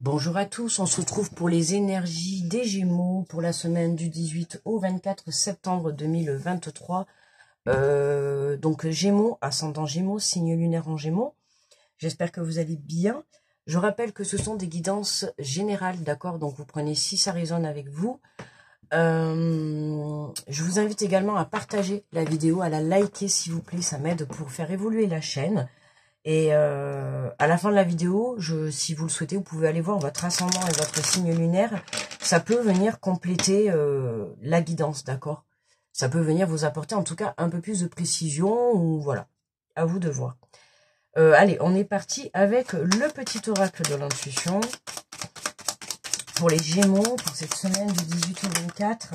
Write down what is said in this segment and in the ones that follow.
Bonjour à tous, on se retrouve pour les énergies des Gémeaux pour la semaine du 18 au 24 septembre 2023. Donc Gémeaux, ascendant Gémeaux, signe lunaire en Gémeaux. J'espère que vous allez bien. Je rappelle que ce sont des guidances générales, d'accord? Donc vous prenez si ça résonne avec vous. Je vous invite également à partager la vidéo, à la liker s'il vous plaît, ça m'aide pour faire évoluer la chaîne. Et à la fin de la vidéo, si vous le souhaitez, vous pouvez aller voir votre ascendant et votre signe lunaire. Ça peut venir compléter la guidance, d'accord? Ça peut venir vous apporter en tout cas un peu plus de précision, ou voilà, à vous de voir. Allez, on est parti avec le petit oracle de l'intuition pour les Gémeaux pour cette semaine du 18 au 24.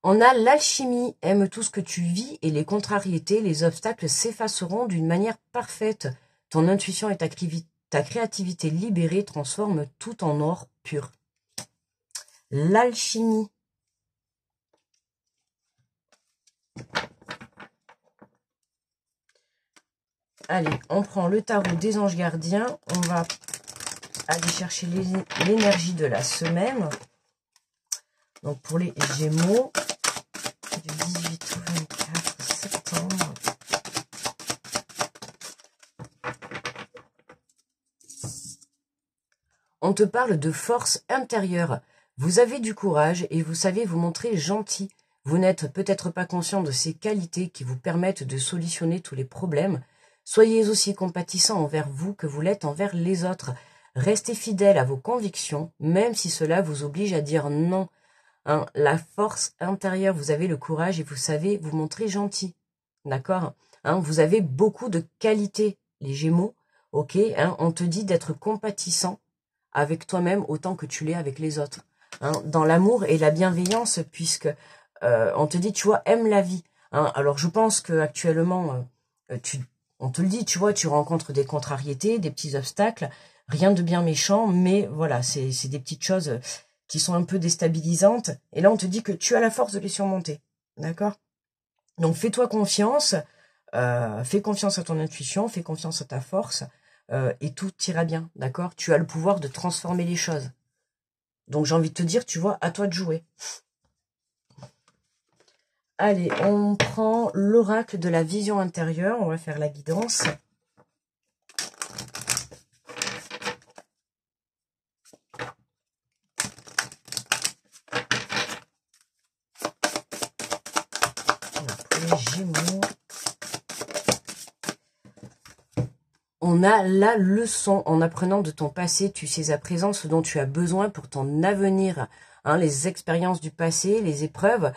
On a l'alchimie, aime tout ce que tu vis et les contrariétés, les obstacles s'effaceront d'une manière parfaite. Ton intuition et ta créativité libérée transforment tout en or pur. L'alchimie. Allez, on prend le tarot des anges gardiens. On va aller chercher l'énergie de la semaine. Donc pour les Gémeaux, du 18 au 24 septembre. On te parle de force intérieure. Vous avez du courage et vous savez vous montrer gentil. Vous n'êtes peut-être pas conscient de ces qualités qui vous permettent de solutionner tous les problèmes. Soyez aussi compatissant envers vous que vous l'êtes envers les autres. Restez fidèle à vos convictions, même si cela vous oblige à dire non. Hein, la force intérieure, vous avez le courage et vous savez vous montrer gentil. D'accord, hein, vous avez beaucoup de qualités, les Gémeaux. Ok, hein, on te dit d'être compatissant avec toi-même autant que tu l'es avec les autres. Hein, dans l'amour et la bienveillance, puisque on te dit, tu vois, aime la vie. Hein. Alors je pense que actuellement, on te le dit, tu vois, tu rencontres des contrariétés, des petits obstacles, rien de bien méchant, mais voilà, c'est des petites choses qui sont un peu déstabilisantes. Et là, on te dit que tu as la force de les surmonter. D'accord? Donc fais-toi confiance, fais confiance à ton intuition, fais confiance à ta force, et tout ira bien, d'accord? Tu as le pouvoir de transformer les choses. Donc j'ai envie de te dire, tu vois, à toi de jouer. Allez, on prend l'oracle de la vision intérieure, on va faire la guidance. Pour les Gémeaux. On a la leçon. En apprenant de ton passé, tu sais à présent ce dont tu as besoin pour ton avenir. Hein, les expériences du passé, les épreuves,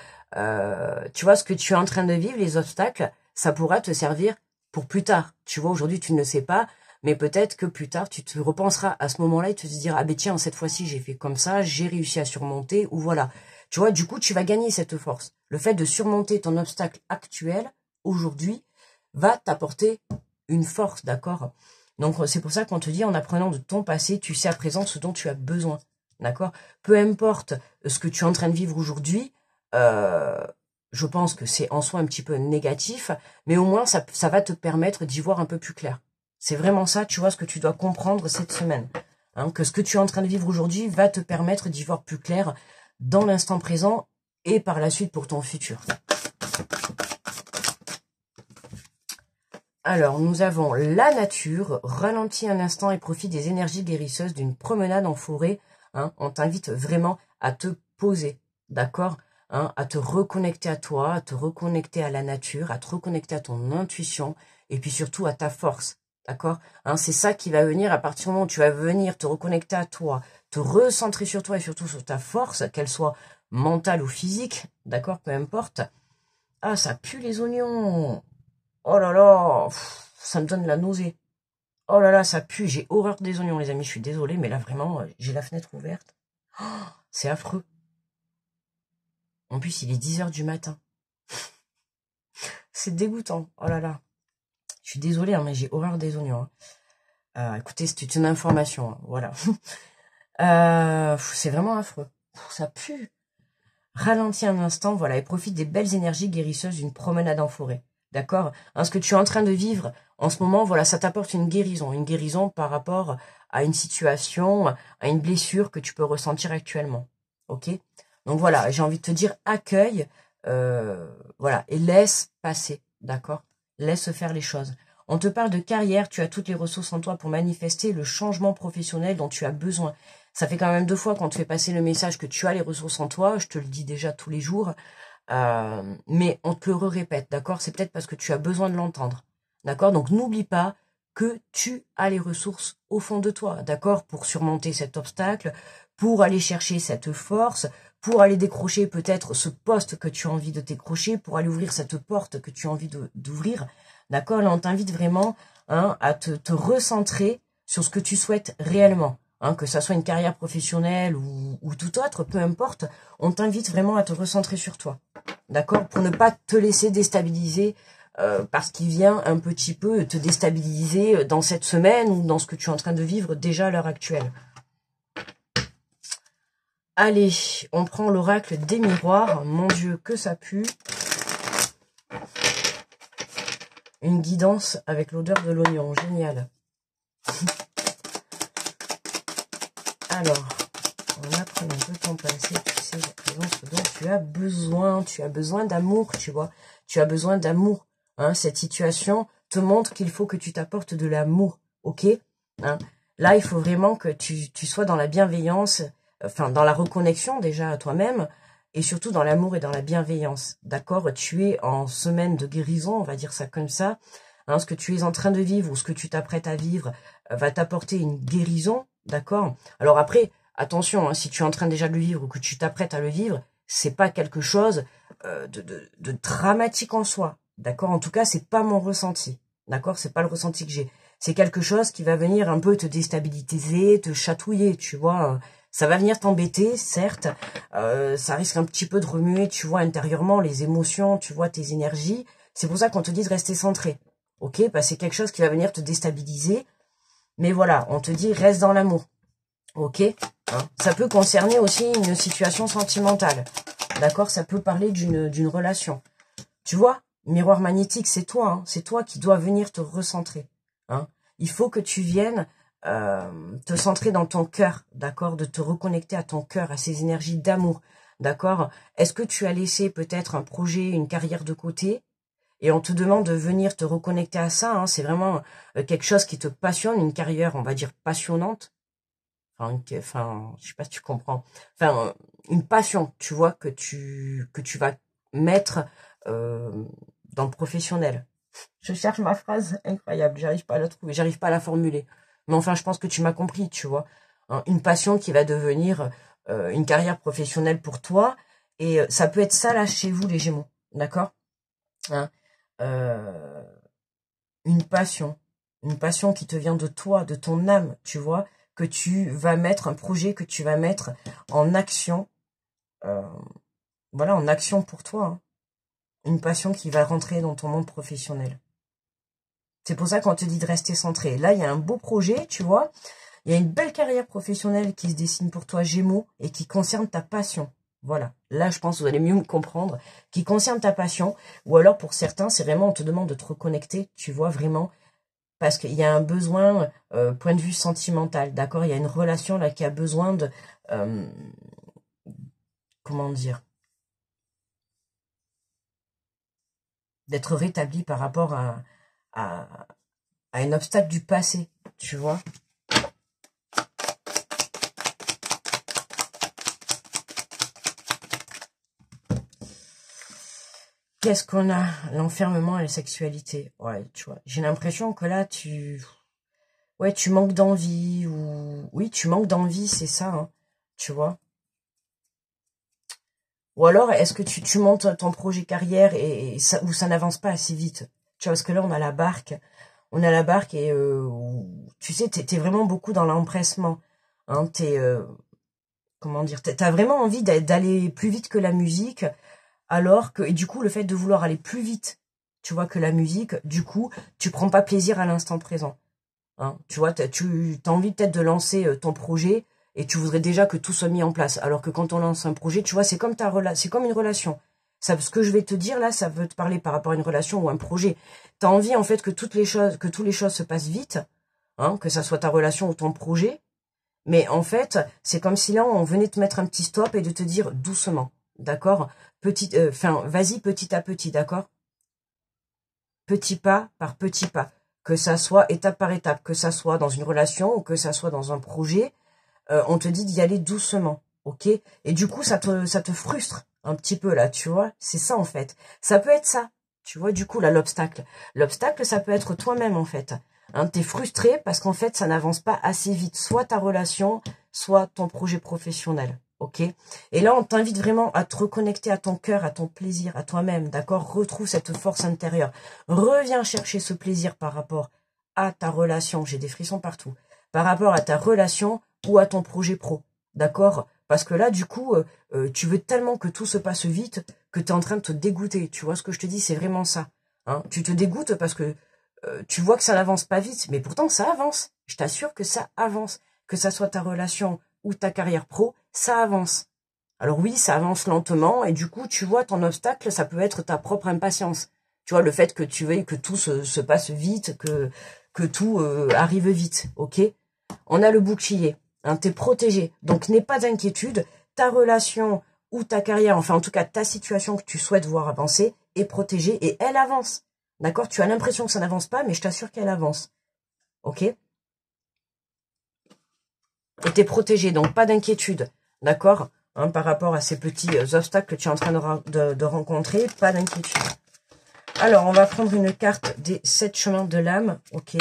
tu vois ce que tu es en train de vivre, les obstacles, ça pourra te servir pour plus tard. Tu vois, aujourd'hui, tu ne le sais pas, mais peut-être que plus tard, tu te repenseras à ce moment-là et tu te diras, ah ben tiens, cette fois-ci, j'ai fait comme ça, j'ai réussi à surmonter, ou voilà. Tu vois, du coup, tu vas gagner cette force. Le fait de surmonter ton obstacle actuel, aujourd'hui, va t'apporter une force, d'accord? Donc, c'est pour ça qu'on te dit, en apprenant de ton passé, tu sais à présent ce dont tu as besoin, d'accord? Peu importe ce que tu es en train de vivre aujourd'hui, je pense que c'est en soi un petit peu négatif, mais au moins, ça va te permettre d'y voir un peu plus clair. C'est vraiment ça, tu vois, ce que tu dois comprendre cette semaine. Hein, que ce que tu es en train de vivre aujourd'hui va te permettre d'y voir plus clair dans l'instant présent et par la suite pour ton futur. Alors, nous avons la nature, ralentis un instant et profite des énergies guérisseuses d'une promenade en forêt. Hein, on t'invite vraiment à te poser, d'accord, hein, à te reconnecter à toi, à te reconnecter à la nature, à te reconnecter à ton intuition et puis surtout à ta force, d'accord, hein, c'est ça qui va venir à partir du moment où tu vas venir te reconnecter à toi, te recentrer sur toi et surtout sur ta force, qu'elle soit mentale ou physique, d'accord, peu importe. Ah, ça pue les oignons! Oh là là, ça me donne la nausée. Oh là là, ça pue. J'ai horreur des oignons, les amis. Je suis désolée, mais là, vraiment, j'ai la fenêtre ouverte. Oh, c'est affreux. En plus, il est 10 heures du matin. C'est dégoûtant. Oh là là. Je suis désolée, hein, mais j'ai horreur des oignons. Écoutez, c'est une information. Hein, voilà. C'est vraiment affreux. Ça pue. Ralentis un instant, voilà, et profite des belles énergies guérisseuses d'une promenade en forêt. d'accord? Hein, ce que tu es en train de vivre en ce moment, voilà, ça t'apporte une guérison par rapport à une situation, à une blessure que tu peux ressentir actuellement, ok? Donc voilà, j'ai envie de te dire accueille, voilà, et laisse passer, d'accord? Laisse faire les choses. On te parle de carrière, tu as toutes les ressources en toi pour manifester le changement professionnel dont tu as besoin. Ça fait quand même 2 fois qu'on te fait passer le message que tu as les ressources en toi, je te le dis déjà tous les jours, mais on te le répète, d'accord? C'est peut-être parce que tu as besoin de l'entendre, d'accord? Donc n'oublie pas que tu as les ressources au fond de toi, d'accord? Pour surmonter cet obstacle, pour aller chercher cette force, pour aller décrocher peut-être ce poste que tu as envie de décrocher, pour aller ouvrir cette porte que tu as envie d'ouvrir, d'accord? Là, on t'invite vraiment à te recentrer sur ce que tu souhaites réellement, que ça soit une carrière professionnelle ou tout autre, peu importe, on t'invite vraiment à te recentrer sur toi, d'accord? Pour ne pas te laisser déstabiliser par ce qui vient un petit peu te déstabiliser dans cette semaine ou dans ce que tu es en train de vivre déjà à l'heure actuelle. Allez, on prend l'oracle des miroirs. Mon Dieu, que ça pue. Une guidance avec l'odeur de l'oignon. Génial. Alors, en apprenant de temps passé, tu sais la présence dont tu as besoin. Tu as besoin d'amour, tu vois. Tu as besoin d'amour. Cette situation te montre qu'il faut que tu t'apportes de l'amour. Ok, là, il faut vraiment que tu sois dans la bienveillance, enfin, dans la reconnexion déjà à toi-même, et surtout dans l'amour et dans la bienveillance. D'accord? Tu es en semaine de guérison, on va dire ça comme ça. Ce que tu es en train de vivre ou ce que tu t'apprêtes à vivre va t'apporter une guérison. D'accord? Alors après, attention, si tu es en train déjà de le vivre ou que tu t'apprêtes à le vivre, c'est pas quelque chose de dramatique en soi. D'accord? En tout cas, c'est pas mon ressenti. D'accord? C'est pas le ressenti que j'ai. C'est quelque chose qui va venir un peu te déstabiliser, te chatouiller, tu vois. Ça va venir t'embêter, certes. Ça risque un petit peu de remuer, tu vois, intérieurement, les émotions, tu vois, tes énergies. C'est pour ça qu'on te dit de rester centré. Ok? C'est quelque chose qui va venir te déstabiliser. Mais voilà, on te dit reste dans l'amour. Ok? Ça peut concerner aussi une situation sentimentale. D'accord? Ça peut parler d'une relation. Tu vois? Miroir magnétique, c'est toi. C'est toi qui dois venir te recentrer. Il faut que tu viennes te centrer dans ton cœur, d'accord? De te reconnecter à ton cœur, à ces énergies d'amour, d'accord? Est-ce que tu as laissé peut-être un projet, une carrière de côté et on te demande de venir te reconnecter à ça? C'est vraiment quelque chose qui te passionne, une carrière, on va dire, passionnante. Enfin, je sais pas si tu comprends. Enfin, une passion, tu vois, que tu vas mettre dans le professionnel. Je cherche ma phrase incroyable, j'arrive pas à la trouver, j'arrive pas à la formuler. Mais enfin, je pense que tu m'as compris, tu vois. Une passion qui va devenir une carrière professionnelle pour toi. Et ça peut être ça, là, chez vous, les Gémeaux. D'accord? euh, une passion. Une passion qui te vient de toi, de ton âme, tu vois. Que tu vas mettre, un projet que tu vas mettre en action. Voilà, en action pour toi. Une passion qui va rentrer dans ton monde professionnel. C'est pour ça qu'on te dit de rester centré. Là, il y a un beau projet, tu vois. Il y a une belle carrière professionnelle qui se dessine pour toi, Gémeaux, et qui concerne ta passion. Voilà. Là, je pense que vous allez mieux me comprendre. Qui concerne ta passion. Ou alors, pour certains, c'est vraiment, on te demande de te reconnecter, tu vois, vraiment. Parce qu'il y a un besoin, point de vue sentimental, d'accord? Il y a une relation, là, qui a besoin de... comment dire? D'être rétabli par rapport à un obstacle du passé, tu vois. Qu'est-ce qu'on a? L'enfermement et la sexualité. Ouais, tu vois. J'ai l'impression que là, ouais, tu manques d'envie ou... Oui, tu manques d'envie, c'est ça, tu vois. Ou alors, est-ce que tu montes ton projet carrière et ça, ou ça n'avance pas assez vite? Tu vois, parce que là, on a la barque. On a la barque et tu sais, t'es vraiment beaucoup dans l'empressement. Comment dire, t'as vraiment envie d'aller plus vite que la musique, alors que, et du coup, le fait de vouloir aller plus vite, tu vois, que la musique, du coup, tu prends pas plaisir à l'instant présent. Tu vois, tu as envie peut-être de lancer ton projet et tu voudrais déjà que tout soit mis en place. Alors que quand on lance un projet, tu vois, c'est comme une relation. Ça, ce que je vais te dire là, ça veut te parler par rapport à une relation ou un projet. Tu as envie en fait que toutes les choses se passent vite, hein, que ça soit ta relation ou ton projet. Mais en fait, c'est comme si là, on venait te mettre un petit stop et de te dire doucement, d'accord? Vas-y petit à petit, d'accord? Petit pas par petit pas. Que ça soit étape par étape, que ça soit dans une relation ou que ça soit dans un projet, on te dit d'y aller doucement, ok? Et du coup, ça te frustre un petit peu là, tu vois? C'est ça en fait. Ça peut être ça, tu vois, du coup, là, l'obstacle. L'obstacle, ça peut être toi-même en fait. Hein, t'es frustré parce qu'en fait, ça n'avance pas assez vite. Soit ta relation, soit ton projet professionnel. Ok? Et là, on t'invite vraiment à te reconnecter à ton cœur, à ton plaisir, à toi-même. D'accord? Retrouve cette force intérieure. Reviens chercher ce plaisir par rapport à ta relation. J'ai des frissons partout. Par rapport à ta relation ou à ton projet pro. D'accord? Parce que là, du coup, tu veux tellement que tout se passe vite que tu es en train de te dégoûter. Tu vois ce que je te dis? C'est vraiment ça. Hein, tu te dégoûtes parce que tu vois que ça n'avance pas vite, mais pourtant ça avance. Je t'assure que ça avance. Que ça soit ta relation ou ta carrière pro, ça avance. Alors oui, ça avance lentement et du coup, tu vois, ton obstacle, ça peut être ta propre impatience. Tu vois, le fait que tu veuilles que tout se passe vite, que tout arrive vite, ok? On a le bouclier, hein, t'es protégé. Donc n'aie pas d'inquiétude, ta relation ou ta carrière, enfin en tout cas ta situation que tu souhaites voir avancer est protégée et elle avance. D'accord? Tu as l'impression que ça n'avance pas, mais je t'assure qu'elle avance. Ok? Et t'es protégé, donc pas d'inquiétude. D'accord? Hein, par rapport à ces petits obstacles que tu es en train de rencontrer, pas d'inquiétude. Alors, on va prendre une carte des 7 chemins de l'âme. Ok?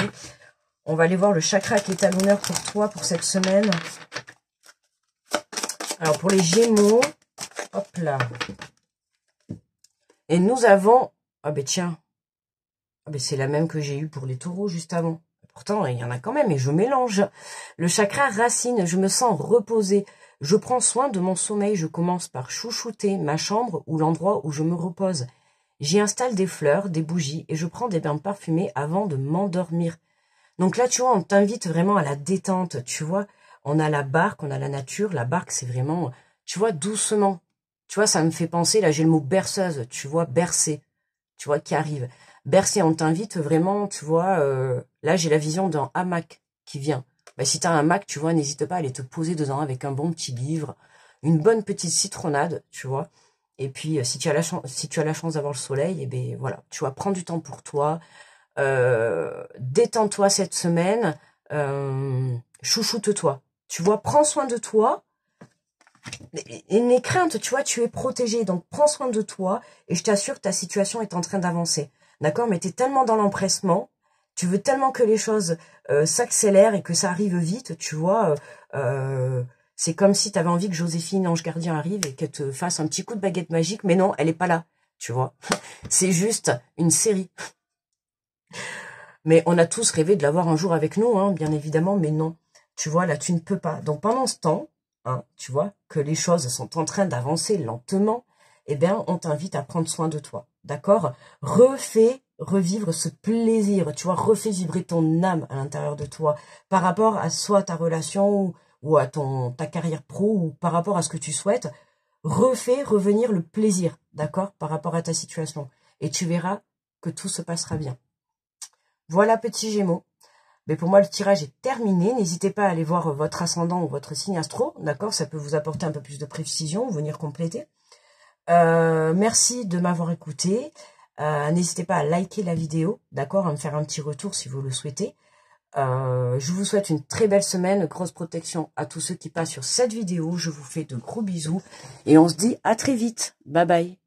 On va aller voir le chakra qui est à l'honneur pour toi pour cette semaine. Alors, pour les Gémeaux, hop là. Et nous avons... Ah ben tiens. Ah ben c'est la même que j'ai eue pour les Taureaux juste avant. Pourtant, il y en a quand même et je mélange. Le chakra racine, je me sens reposée. Je prends soin de mon sommeil. Je commence par chouchouter ma chambre ou l'endroit où je me repose. J'y installe des fleurs, des bougies et je prends des bains parfumés avant de m'endormir. Donc là, tu vois, on t'invite vraiment à la détente, tu vois. On a la barque, on a la nature. La barque, c'est vraiment, tu vois, doucement. Tu vois, ça me fait penser, là, j'ai le mot berceuse, tu vois, bercer, tu vois, qui arrive. Bercer, on t'invite vraiment, tu vois, là, j'ai la vision d'un hamac qui vient. Bah, si tu as un hamac, tu vois, n'hésite pas à aller te poser dedans avec un bon petit livre, une bonne petite citronnade, tu vois. Et puis, si tu as la chance d'avoir le soleil, et ben voilà, tu vois, prends du temps pour toi, détends-toi cette semaine, chouchoute-toi. Tu vois, prends soin de toi. Et mes craintes, tu vois, tu es protégé, donc prends soin de toi et je t'assure que ta situation est en train d'avancer. D'accord? Mais tu es tellement dans l'empressement, tu veux tellement que les choses s'accélèrent et que ça arrive vite, tu vois. C'est comme si tu avais envie que Joséphine, Ange Gardien, arrive et qu'elle te fasse un petit coup de baguette magique, mais non, elle est pas là, tu vois. C'est juste une série. Mais on a tous rêvé de l'avoir un jour avec nous, hein, bien évidemment, mais non. Tu vois, là, tu ne peux pas. Donc, pendant ce temps, hein, tu vois, que les choses sont en train d'avancer lentement, eh bien, on t'invite à prendre soin de toi, d'accord? Refais revivre ce plaisir, tu vois, refais vibrer ton âme à l'intérieur de toi, par rapport à soit ta relation ou à ta carrière pro, ou par rapport à ce que tu souhaites, refais revenir le plaisir, d'accord, par rapport à ta situation. Et tu verras que tout se passera bien. Voilà, petits Gémeaux. Mais pour moi, le tirage est terminé. N'hésitez pas à aller voir votre ascendant ou votre signe astro. D'accord? Ça peut vous apporter un peu plus de précision, venir compléter. Merci de m'avoir écouté. N'hésitez pas à liker la vidéo. D'accord? À me faire un petit retour si vous le souhaitez. Je vous souhaite une très belle semaine. Grosse protection à tous ceux qui passent sur cette vidéo. Je vous fais de gros bisous. Et on se dit à très vite. Bye bye.